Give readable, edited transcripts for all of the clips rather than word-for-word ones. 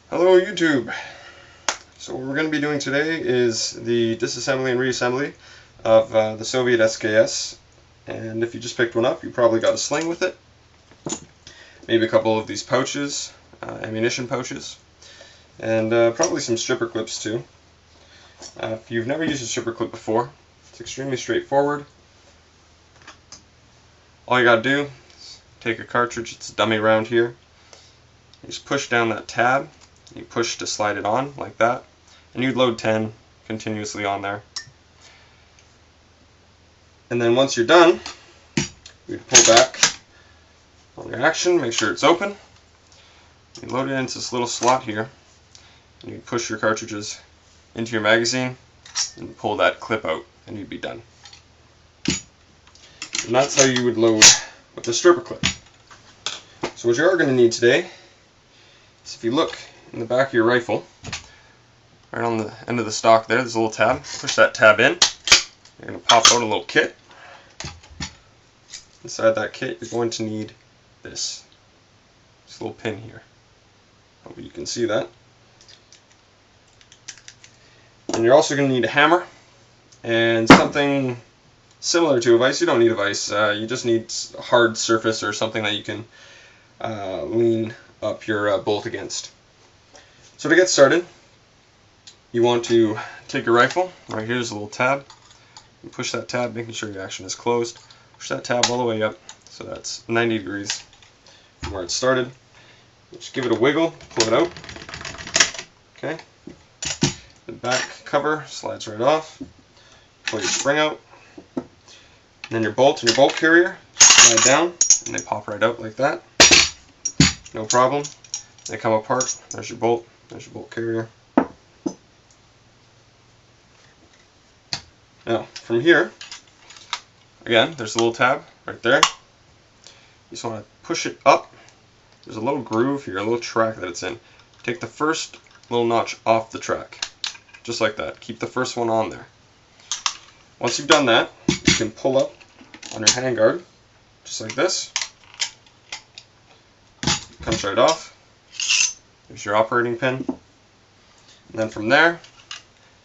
Hello YouTube! So what we're going to be doing today is the disassembly and reassembly of the Soviet SKS, and if you just picked one up you probably got a sling with it, maybe a couple of these pouches, ammunition pouches, and probably some stripper clips too. If you've never used a stripper clip before, it's extremely straightforward. All you got to do is take a cartridge, it's a dummy round here, you just push down that tab. You push to slide it on like that, and you'd load 10 continuously on there. And then once you're done, you'd pull back on your action, make sure it's open. You load it into this little slot here, and you'd push your cartridges into your magazine and pull that clip out, and you'd be done. And that's how you would load with the stripper clip. So what you are going to need today is, if you look in the back of your rifle, right on the end of the stock there's a little tab. Push that tab in. You're going to pop out a little kit. Inside that kit you're going to need this little pin here. Hope you can see that. And you're also going to need a hammer and something similar to a vise. You don't need a vise, you just need a hard surface or something that you can lean up your bolt against. So to get started, you want to take your rifle. Right here's a little tab. You push that tab, making sure your action is closed. Push that tab all the way up, so that's 90 degrees from where it started. Just give it a wiggle, pull it out. Okay. The back cover slides right off. Pull your spring out. And then your bolt and your bolt carrier slide down, and they pop right out like that. No problem. They come apart. There's your bolt. There's your bolt carrier. Now, from here, again, there's a little tab right there. You just want to push it up. There's a little groove here, a little track that it's in. Take the first little notch off the track, just like that. Keep the first one on there. Once you've done that, you can pull up on your handguard, just like this. Comes right off. There's your operating pin. And then from there,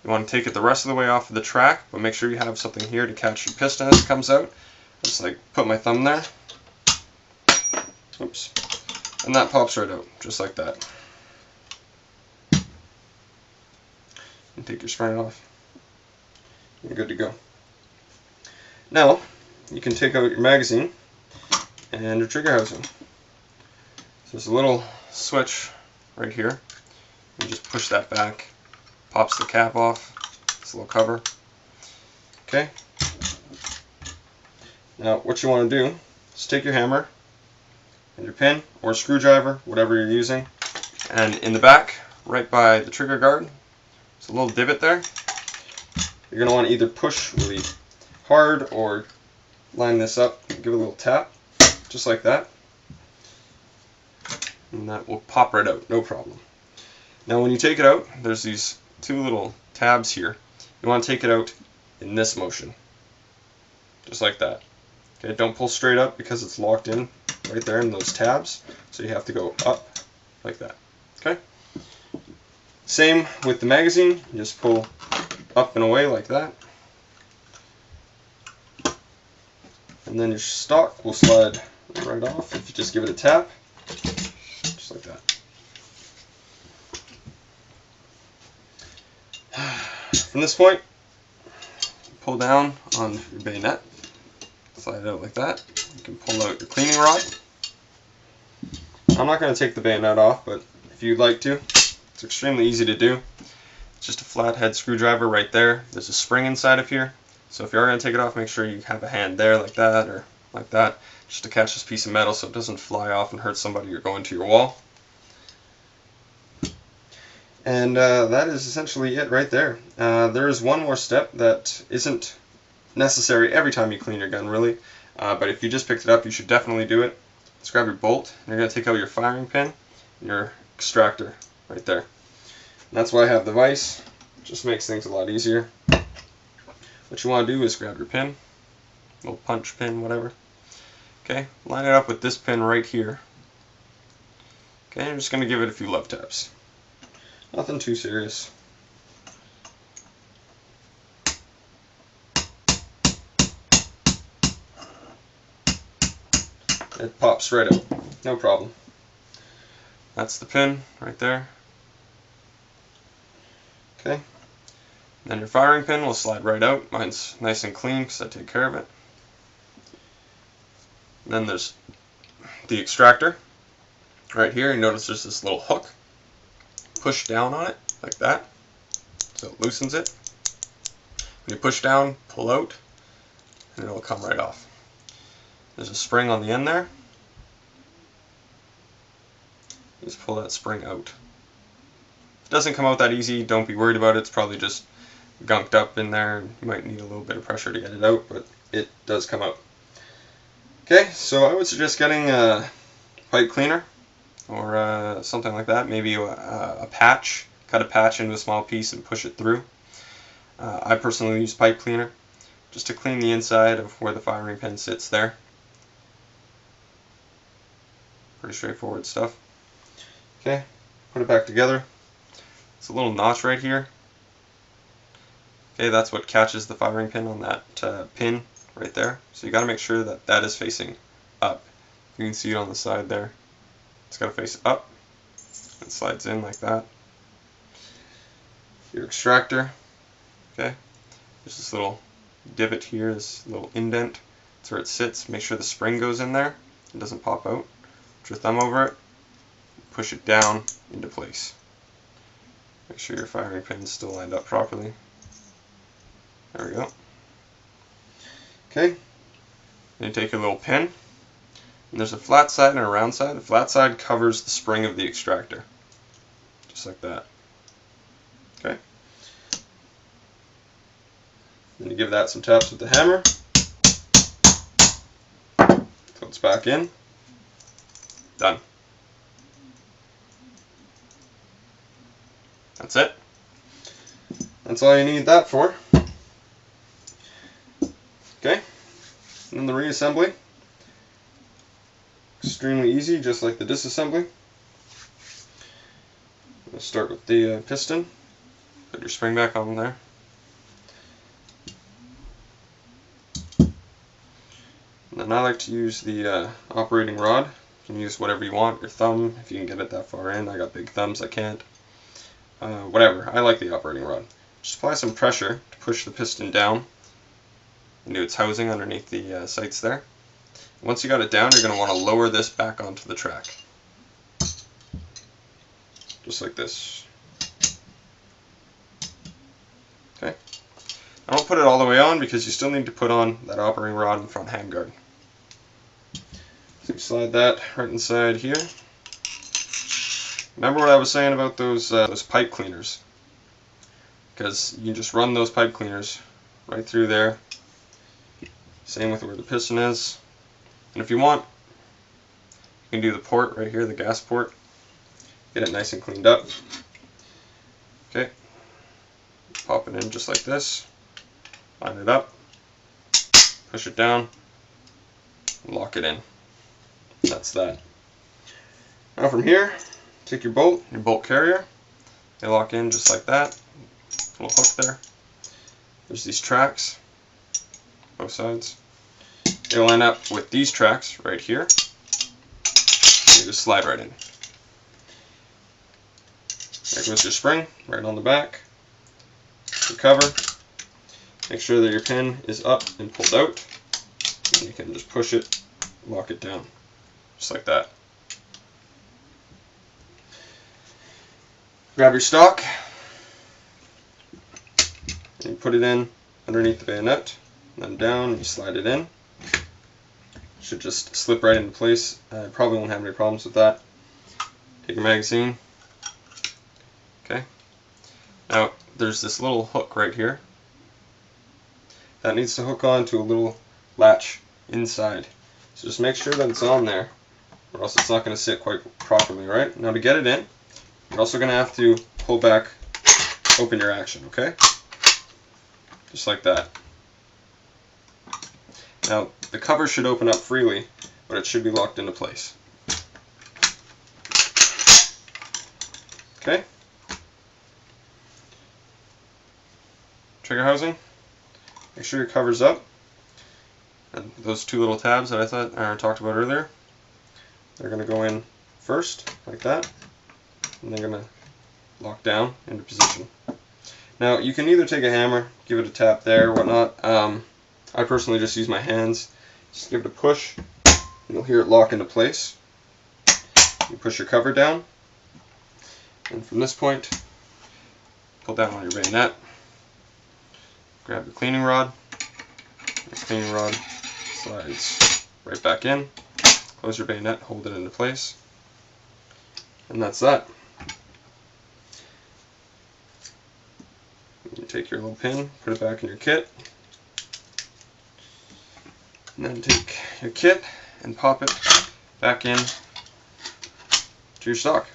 you want to take it the rest of the way off of the track, but make sure you have something here to catch your piston as it comes out. Just like put my thumb there. Oops. And that pops right out, just like that. And take your spring off. You're good to go. Now, you can take out your magazine and your trigger housing. So there's a little switch right here. You just push that back, pops the cap off, this little cover. Okay. Now what you want to do is take your hammer and your pin or screwdriver, whatever you're using, and in the back, right by the trigger guard, there's a little divot there. You're going to want to either push really hard or line this up and give it a little tap, just like that. And that will pop right out, no problem. Now when you take it out, there's these two little tabs here. You want to take it out in this motion, just like that. Okay, don't pull straight up because it's locked in right there in those tabs, so you have to go up like that. Okay. Same with the magazine, you just pull up and away like that. And then your stock will slide right off if you just give it a tap. Just like that. From this point, pull down on your bayonet, slide it out like that. You can pull out your cleaning rod. I'm not going to take the bayonet off, but if you'd like to, it's extremely easy to do. It's just a flathead screwdriver right there. There's a spring inside of here, so if you are going to take it off, make sure you have a hand there like that or like that, just to catch this piece of metal so it doesn't fly off and hurt somebody or go into your wall. And that is essentially it right there. There is one more step that isn't necessary every time you clean your gun, really, but if you just picked it up, you should definitely do it. Let's grab your bolt, and you're going to take out your firing pin and your extractor right there. And that's why I have the vise. It just makes things a lot easier. What you want to do is grab your pin, little punch pin, whatever. Okay, line it up with this pin right here. Okay, I'm just going to give it a few love taps. Nothing too serious. It pops right out, no problem. That's the pin right there. Okay. Then your firing pin will slide right out. Mine's nice and clean because I take care of it. And then there's the extractor. Right here, you notice there's this little hook. Push down on it, like that, so it loosens it. When you push down, pull out, and it'll come right off. There's a spring on the end there. Just pull that spring out. If it doesn't come out that easy, don't be worried about it. It's probably just gunked up in there. You might need a little bit of pressure to get it out, but it does come out. Okay, so I would suggest getting a pipe cleaner or something like that. Maybe a patch. Cut a patch into a small piece and push it through. I personally use pipe cleaner just to clean the inside of where the firing pin sits there. Pretty straightforward stuff. Okay, put it back together. It's a little notch right here. Okay, that's what catches the firing pin on that pin right there. So you got to make sure that that is facing up. You can see it on the side there. It's got to face up. It slides in like that. Your extractor. Okay, there's this little divot here, this little indent. That's where it sits. Make sure the spring goes in there. It doesn't pop out. Put your thumb over it. Push it down into place. Make sure your firing pin is still lined up properly. There we go. Okay, then you take your little pin, and there's a flat side and a round side. The flat side covers the spring of the extractor, just like that. Okay. Then you give that some taps with the hammer, so it's back in. Done. That's it. That's all you need that for. Okay, and then the reassembly. Extremely easy, just like the disassembly. Let's start with the piston. Put your spring back on there. And then I like to use the operating rod. You can use whatever you want, your thumb, if you can get it that far in. I got big thumbs, I can't. Whatever, I like the operating rod. Just apply some pressure to push the piston down into its housing underneath the sights there. Once you got it down, you're going to want to lower this back onto the track. Just like this. Okay. I don't put it all the way on because you still need to put on that operating rod and front handguard. So you slide that right inside here. Remember what I was saying about those pipe cleaners? Because you just run those pipe cleaners right through there. Same with where the piston is. And if you want, you can do the port right here, the gas port. Get it nice and cleaned up. Okay. Pop it in just like this. Line it up. Push it down. Lock it in. That's that. Now from here, take your bolt carrier. They lock in just like that. Little hook there. There's these tracks, both sides. They line up with these tracks right here. You just slide right in. There goes your spring, right on the back. Your cover. Make sure that your pin is up and pulled out. And you can just push it, lock it down. Just like that. Grab your stock. And you put it in underneath the bayonet. And then down, you slide it in. Should just slip right into place. Probably won't have any problems with that. Take your magazine. Okay. Now there's this little hook right here that needs to hook on to a little latch inside. So just make sure that it's on there, or else it's not going to sit quite properly, right? Now to get it in, you're also going to have to pull back, open your action, okay? Just like that. Now, the cover should open up freely, but it should be locked into place. Okay? trigger housing. Make sure your cover's up. And those two little tabs that I talked about earlier, they're going to go in first, like that, and they're going to lock down into position. Now you can either take a hammer, give it a tap there, or whatnot. I personally just use my hands. Just give it a push, and you'll hear it lock into place. You push your cover down, and from this point, pull down on your bayonet. Grab your cleaning rod. The cleaning rod slides right back in. Close your bayonet, hold it into place, and that's that. You take your little pin, put it back in your kit, and then take your kit and pop it back in to your stock.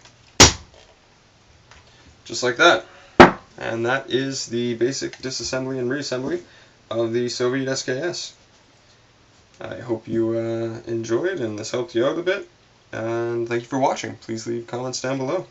Just like that. And that is the basic disassembly and reassembly of the Soviet SKS. I hope you enjoyed and this helped you out a bit, and thank you for watching. Please leave comments down below.